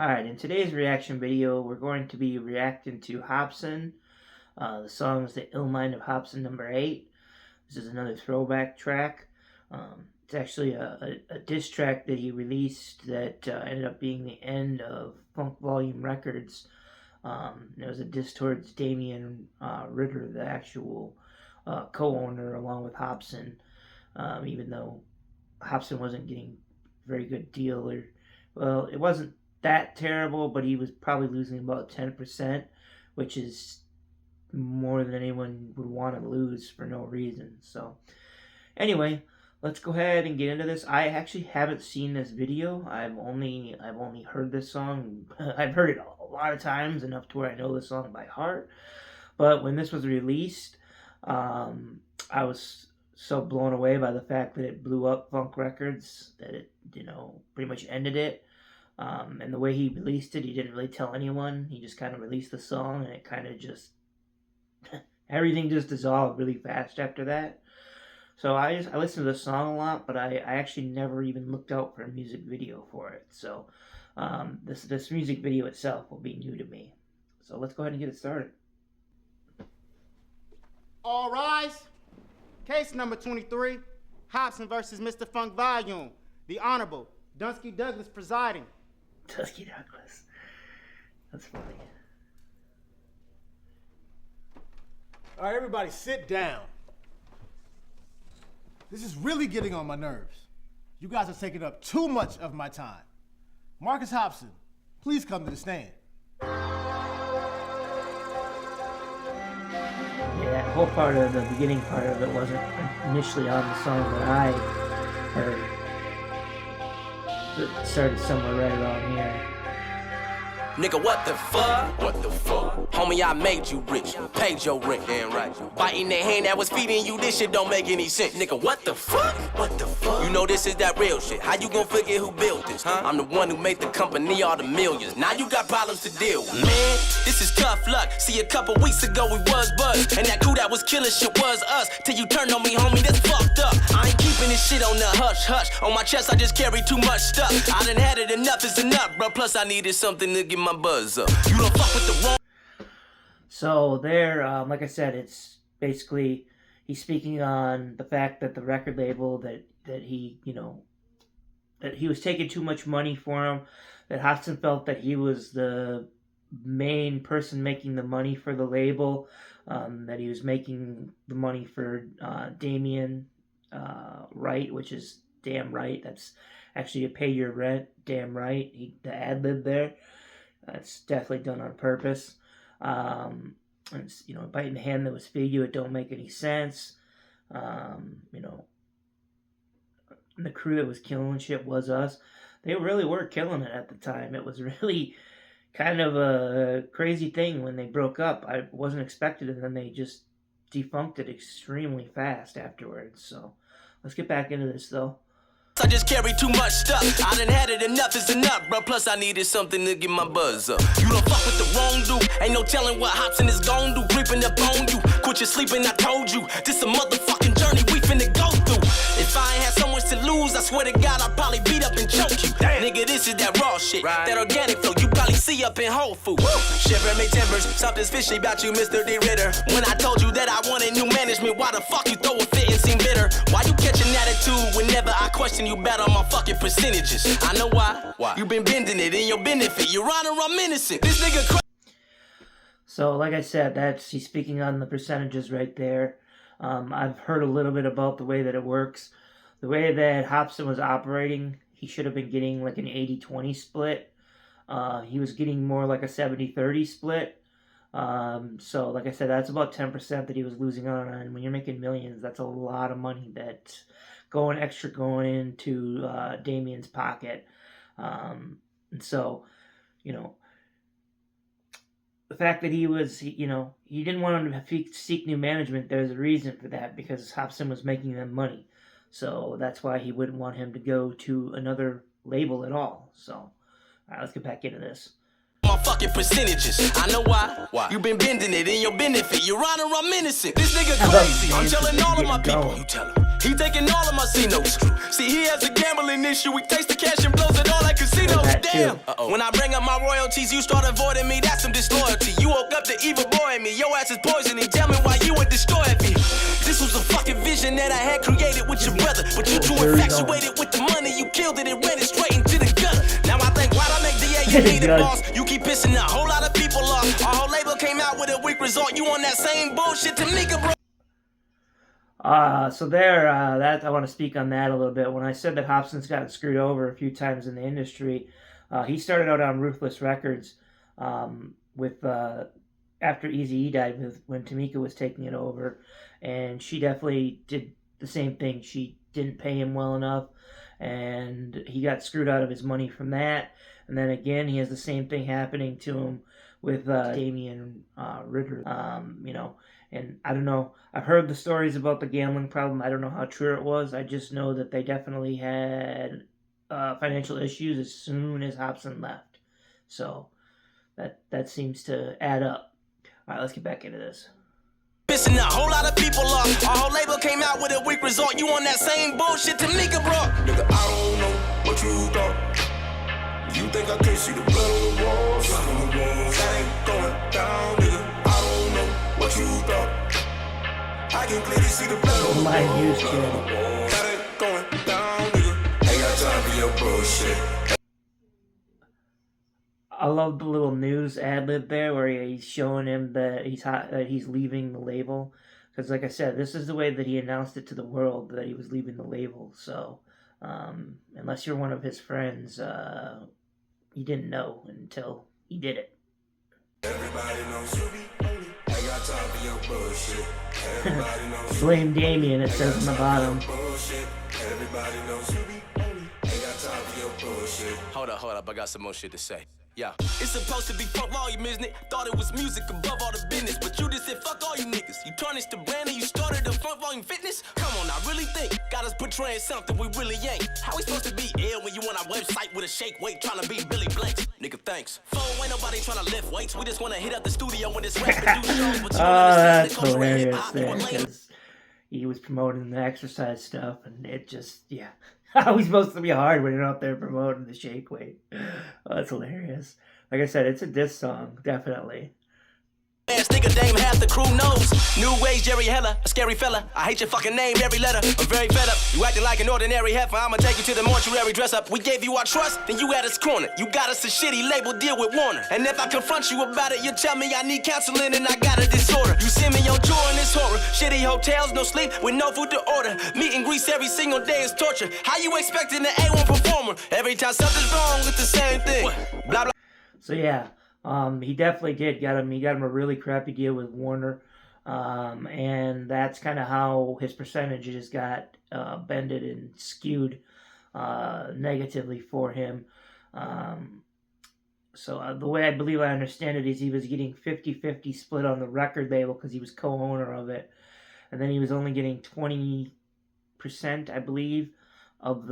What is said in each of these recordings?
Alright, in today's reaction video, we're going to be reacting to Hopsin. The song is The Ill Mind of Hopsin number 8. This is another throwback track. It's actually a diss track that he released that ended up being the end of Funk Volume Records. It was a diss towards Damien Ritter, the actual co-owner, along with Hopsin, even though Hopsin wasn't getting a very good deal. Well, it wasn't that terrible, but he was probably losing about 10%, which is more than anyone would want to lose for no reason. So anyway, let's go ahead and get into this. I actually haven't seen this video. I've only heard this song. I've heard it a lot of times, enough to where I know the song by heart. But when this was released, I was so blown away by the fact that it blew up Funk Records that it, pretty much ended it. And the way he released it, he didn't really tell anyone. He just kind of released the song, and it kind of just everything just dissolved really fast after that. So I listened to the song a lot, but I actually never even looked out for a music video for it. So this music video itself will be new to me. So let's go ahead and get it started. All rise. Case number 23, Hopsin versus Mr. Funk Volume. The Honorable Dunsky Douglas presiding. Dunsky Douglas. That's funny. All right, everybody sit down. This is really getting on my nerves. You guys are taking up too much of my time. Marcus Hopsin, please come to the stand. Yeah, that whole part of the beginning part of it wasn't initially on the song that I heard. It started somewhere right around here. Nigga, what the fuck? What the fuck? Homie, I made you rich, paid your rent, damn right. Biting the hand that was feeding you, this shit don't make any sense. Nigga, what the fuck? What the fuck? You know this is that real shit. How you gon' forget who built this? Huh? I'm the one who made the company all the millions. Now you got problems to deal with. Man, this is tough luck. See, a couple weeks ago we was buzzed, and that crew that was killing shit was us. Till you turned on me, homie, that's fucked up. I ain't keeping this shit on the hush hush. On my chest, I just carry too much stuff. I done had it enough, it's enough, bro. Plus, I needed something to get my buzz up. You don't fuck with the wrong. So there, like I said, it's basically he's speaking on the fact that the record label that he, that he was taking too much money for him. That Hopsin felt that he was the main person making the money for the label. That he was making the money for Damien Right, which is damn right. That's actually a pay your rent, damn right. The ad lib there. It's definitely done on purpose. It's, biting the hand that was feed you, it don't make any sense. The crew that was killing shit was us. They really were killing it at the time. It was really kind of a crazy thing when they broke up. I wasn't expecting it, and then they just defunct it extremely fast afterwards. So let's get back into this, though. I just carry too much stuff. I done had it enough, it's enough, bro. Plus, I needed something to get my buzz up. You don't fuck with the wrong dude. Ain't no telling what Hopsin is gon' do. Creeping up on you. Quit your sleeping, I told you. This a motherfucking journey we finna go through. If I ain't had so much to lose, I swear to God, I'd probably beat up and choke you. Damn. Nigga, this is that raw shit. Right. That organic flow you probably see up in Whole Foods. Shiver me timbers. Something's fishy about you, Mr. D. Ritter. When I told you that I wanted new management, why the fuck you throw a fit and seem bitter? Why you catch an attitude whenever I question you bad on my fucking percentages? I know why. You been bending it in your benefit. Your Honor, I'm innocent. This nigga So, like I said, he's speaking on the percentages right there. I've heard a little bit about the way that it works. The way that Hopsin was operating, he should have been getting like an 80-20 split. He was getting more like a 70-30 split. So, like I said, that's about 10% that he was losing on. And when you're making millions, that's a lot of money that's going into Damien's pocket. And so, the fact that he didn't want him to seek new management, there's a reason for that, because Hopsin was making them money. So that's why he wouldn't want him to go to another label at all. So, all right, let's get back into this. My fucking percentages. I know why. You been bending it in your benefit. Your Honor, I'm innocent. This nigga crazy. I'm telling all of my people. You tell him. He taking all of my C notes. See, he has a gambling issue. He takes the cash and blows it all like casinos. Damn. When I bring up my royalties, you start avoiding me. That's some disloyalty. You woke up to evil boy in me. Your ass is poisoning. Tell me why you would destroy me. This was a fucking vision that I had created with your brother. But you too infatuated with the money. You killed it and ran it straight into the gutter. Now I think, why'd I make DA? You need a boss. You keep pissing a whole lot of people off. Our whole label came out with a weak result. You on that same bullshit to Mika, bro. So there, that I want to speak on that a little bit. When I said that Hopsin's gotten screwed over a few times in the industry, he started out on Ruthless Records with after Eazy-E died, when Tamika was taking it over, and she definitely did the same thing. She didn't pay him well enough, and he got screwed out of his money from that. And then again, he has the same thing happening to him with Damian Ritter. You know, and I don't know. I've heard the stories about the gambling problem. I don't know how true it was. I just know that they definitely had financial issues as soon as Hopsin left. So that seems to add up. All right, let's get back into this. Pissing a whole lot of people off. Our whole label came out with a weak result. You on that same bullshit to Mika, bro. Nigga, I don't know what you thought. You think I can't see the blood on the walls? That ain't going down, nigga. I don't know what you thought. I can clearly see the blood on the walls. That ain't going down, nigga. Ain't got time for your bullshit. I love the little news ad lib there where he's showing him that he's leaving the label. Because like I said, this is the way that he announced it to the world, that he was leaving the label. So unless you're one of his friends, you didn't know until he did it. Everybody knows you be only. Ain't got time for your bullshit. Everybody knows Blame Damien, it says on the bottom. bullshit. Everybody knows you be only. Ain't got time for your bullshit. Hold up, I got some more shit to say. Yeah, it's supposed to be funk volume, isn't it? Thought it was music above all the business, but you just said fuck all you niggas. You tarnished the brand and you started the funk volume fitness? Come on, I really think got us portraying something we really ain't. How we supposed to be ill when you on our website with a shake weight trying to be Billy Blanks? Nigga, thanks. Ain't nobody trying to lift weights. We just want to hit up the studio when it's rap and do shows. But you That's hilarious there, because he was promoting the exercise stuff, and it just, yeah. How he's supposed to be hard when you're out there promoting the shake weight. Oh, that's hilarious. Like I said, it's a diss song, definitely. Ass nigga, dame half the crew knows. New age Jerry Heller, a scary fella. I hate your fucking name, every letter. I'm very fed up. You acting like an ordinary heifer. I'ma take you to the mortuary dress up. We gave you our trust, then you at us corner. You got us a shitty label deal with Warner. And if I confront you about it, you tell me I need counseling and I got a disorder. You send me on tour in this horror. Shitty hotels, no sleep, with no food to order. Meet and greets every single day is torture. How you expecting an A1 performer? Every time something's wrong, it's the same thing. Blah, blah. So yeah, he definitely did get him. He got him a really crappy deal with Warner, and that's kind of how his percentages got bended and skewed negatively for him. So the way I believe I understand it is he was getting 50-50 split on the record label because he was co-owner of it, and then he was only getting 20%, I believe, of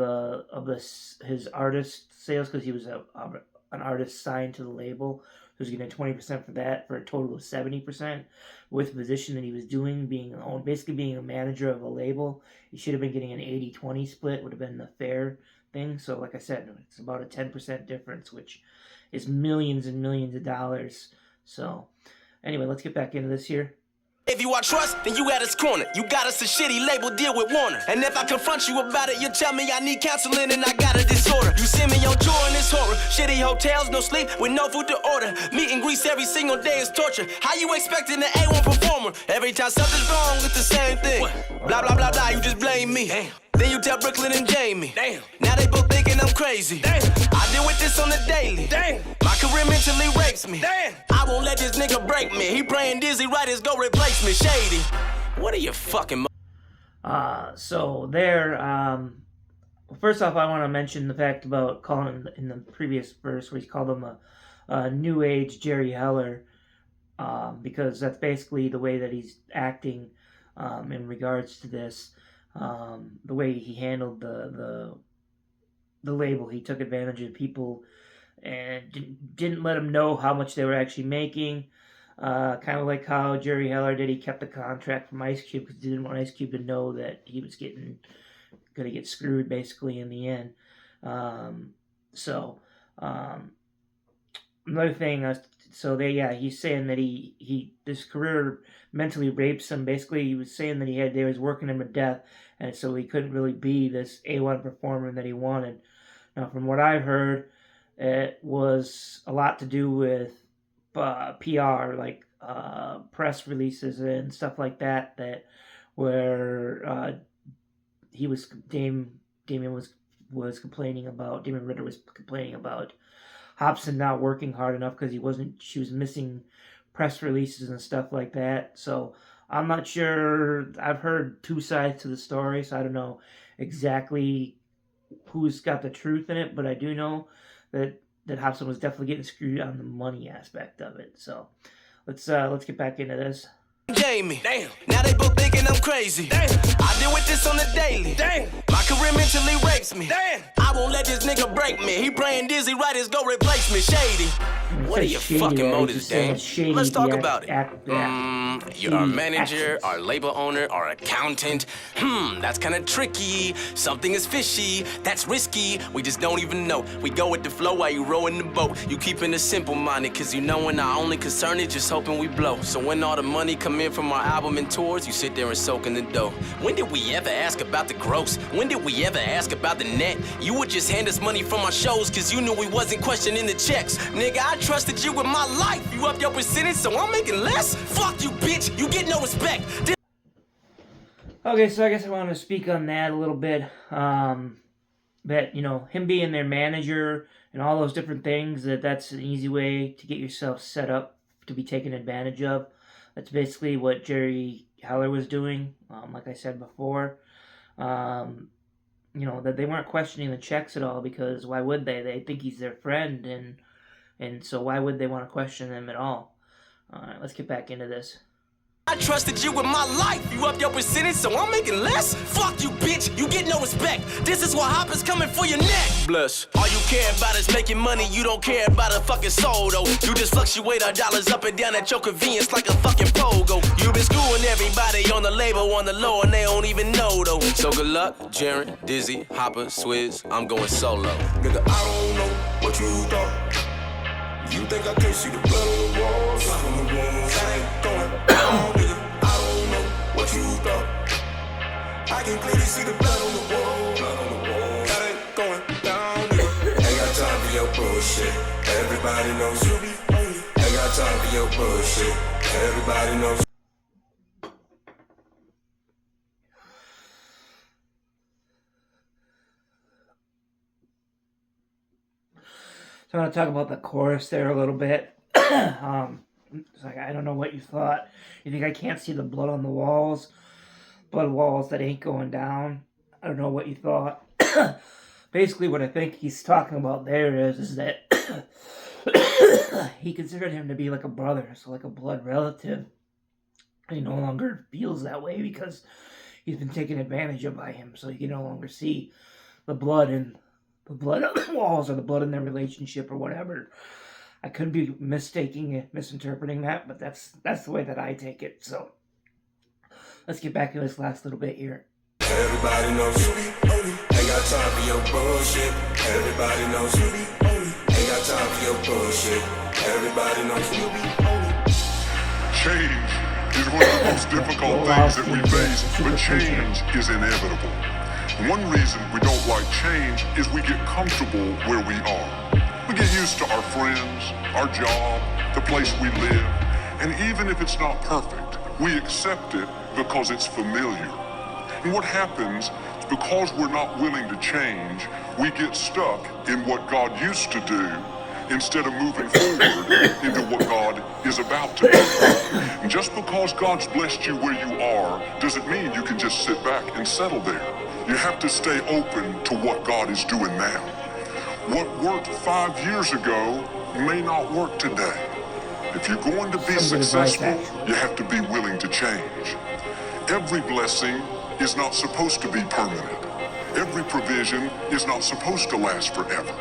his artist sales because he was an artist signed to the label. He was getting 20% for that, for a total of 70%. With the position that he was doing, basically being a manager of a label, he should have been getting an 80-20 split, would have been the fair thing. So like I said, it's about a 10% difference, which is millions and millions of dollars. So anyway, let's get back into this here. If you are trust, then you at us corner. You got us a shitty label deal with Warner. And if I confront you about it, you tell me I need counseling and I got a disorder. You send me on tour in this horror. Shitty hotels, no sleep, with no food to order. Meet and greets every single day is torture. How you expecting an A1 performer? Every time something's wrong, it's the same thing. Blah, blah, blah, blah, you just blame me. Damn. Then you tell Brooklyn and Jamie. Damn. Now they both thinking I'm crazy. Damn. I deal with this on the daily. Damn. My career mentally rapes me. Damn. I won't let this nigga break me. He praying Dizzy Writers go replace me. Shady. What are you fucking... So there, first off, I want to mention the fact about calling him in the previous verse where he called him a new age Jerry Heller, because that's basically the way that he's acting in regards to this. The way he handled the label, he took advantage of people and didn't let them know how much they were actually making. Kind of like how Jerry Heller did. He kept the contract from Ice Cube because he didn't want Ice Cube to know that he was going to get screwed basically in the end. Another thing, he's saying that this career mentally rapes him. Basically, he was saying that they was working him to death, and so he couldn't really be this A1 performer that he wanted. Now, from what I've heard, it was a lot to do with PR, like press releases and stuff like that. Where Damon was complaining about. Damon Ritter was complaining about Hopsin not working hard enough because she was missing press releases and stuff like that. So I'm not sure. I've heard two sides to the story, so I don't know exactly who's got the truth in it, but I do know that Hopsin was definitely getting screwed on the money aspect of it. So let's get back into this. Jamie. Damn. Now they both thinking I'm crazy. Damn. I deal with this on the daily. Damn. My career mentally rapes me. Damn. I won't let this nigga break me. He praying Dizzy Writers go replace me. Shady. What are your fucking motives, Dan? Let's talk about it. You're our manager, our label owner, our accountant. That's kind of tricky. Something is fishy. That's risky. We just don't even know. We go with the flow while you rowing the boat. You keeping it simple-minded, cause you know when our only concern is just hoping we blow. So when all the money come in from our album and tours, you sit there and soak in the dough. When did we ever ask about the gross? When did we ever ask about the net? You would just hand us money from our shows, cause you knew we wasn't questioning the checks. Nigga, I trusted you with my life. You up your percentage, so I'm making less? Fuck you, bitch. You get no respect. Okay, so I guess I want to speak on that a little bit. That, him being their manager and all those different things, that's an easy way to get yourself set up to be taken advantage of. That's basically what Jerry Heller was doing, like I said before. That they weren't questioning the checks at all, because why would they? They think he's their friend, and so why would they want to question them at all? Alright, let's get back into this. I trusted you with my life. You up your percentage, so I'm making less? Fuck you, bitch. You get no respect. This is why Hopper's coming for your neck. Bless. All you care about is making money. You don't care about a fucking soul, though. You just fluctuate our dollars up and down at your convenience like a fucking pogo. You been screwing everybody on the label on the low, and they don't even know, though. So good luck, Jaren, Dizzy, Hopper, Swizz. I'm going solo. Nigga, I don't know what you thought. You think I can't see the blood on the walls? That ain't going down, nigga. I don't know what you thought. I can clearly see the blood on the wall. That ain't going down, nigga. Ain't got time for your bullshit. Everybody knows you be on it. Ain't got time for your bullshit. Everybody knows. So I want to talk about the chorus there a little bit. It's like, I don't know what you thought. You think I can't see the blood on the walls? Blood walls that ain't going down. I don't know what you thought. Basically, what I think he's talking about there is that he considered him to be like a brother, so like a blood relative. He no longer feels that way because he's been taken advantage of by him, so he can no longer see the blood in the blood on the walls or the blood in their relationship or whatever. I could be misinterpreting that, but that's the way that I take it. So let's get back to this last little bit here. Everybody knows you be on it. Ain't got time for your bullshit. Everybody knows you be on it. Ain't got time for your bullshit. Everybody knows you be on it. Change is one of the most difficult things that we face, but change is inevitable. One reason we don't like change is we get comfortable where we are. We get used to our friends, our job, the place we live, and even if it's not perfect, we accept it because it's familiar. And what happens is because we're not willing to change, we get stuck in what God used to do instead of moving forward into what God is about to do. And just because God's blessed you where you are doesn't mean you can just sit back and settle there. You have to stay open to what God is doing now. What worked 5 years ago may not work today. If you're going to be successful, you have to be willing to change. Every blessing is not supposed to be permanent. Every provision is not supposed to last forever.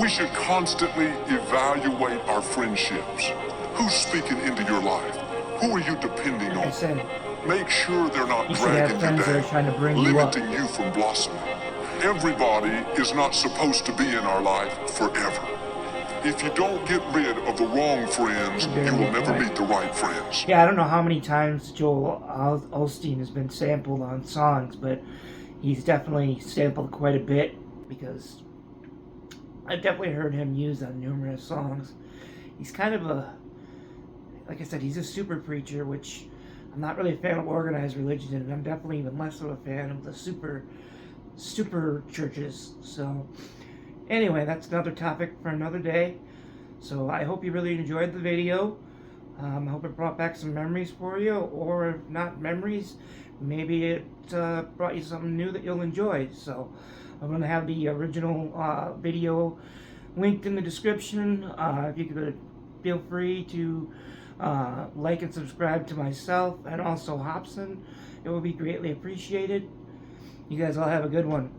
We should constantly evaluate our friendships. Who's speaking into your life? Who are you depending Like I on? said, Make sure they're not you should have dragging friends you that are down, trying to bring you up. limiting you from blossoming. Everybody is not supposed to be in our life forever. If you don't get rid of the wrong friends, you will never meet the right friends. Yeah, I don't know how many times Joel Osteen has been sampled on songs, but he's definitely sampled quite a bit because I've definitely heard him used on numerous songs. He's kind of like I said, he's a super preacher, which I'm not really a fan of organized religion, and I'm definitely even less of a fan of the super churches. So anyway, that's another topic for another day. So I hope you really enjoyed the video. I hope it brought back some memories for you, or if not memories, maybe it brought you something new that you'll enjoy. So I'm going to have the original video linked in the description. If you could feel free to like and subscribe to myself and also Hopsin, it would be greatly appreciated. You guys all have a good one.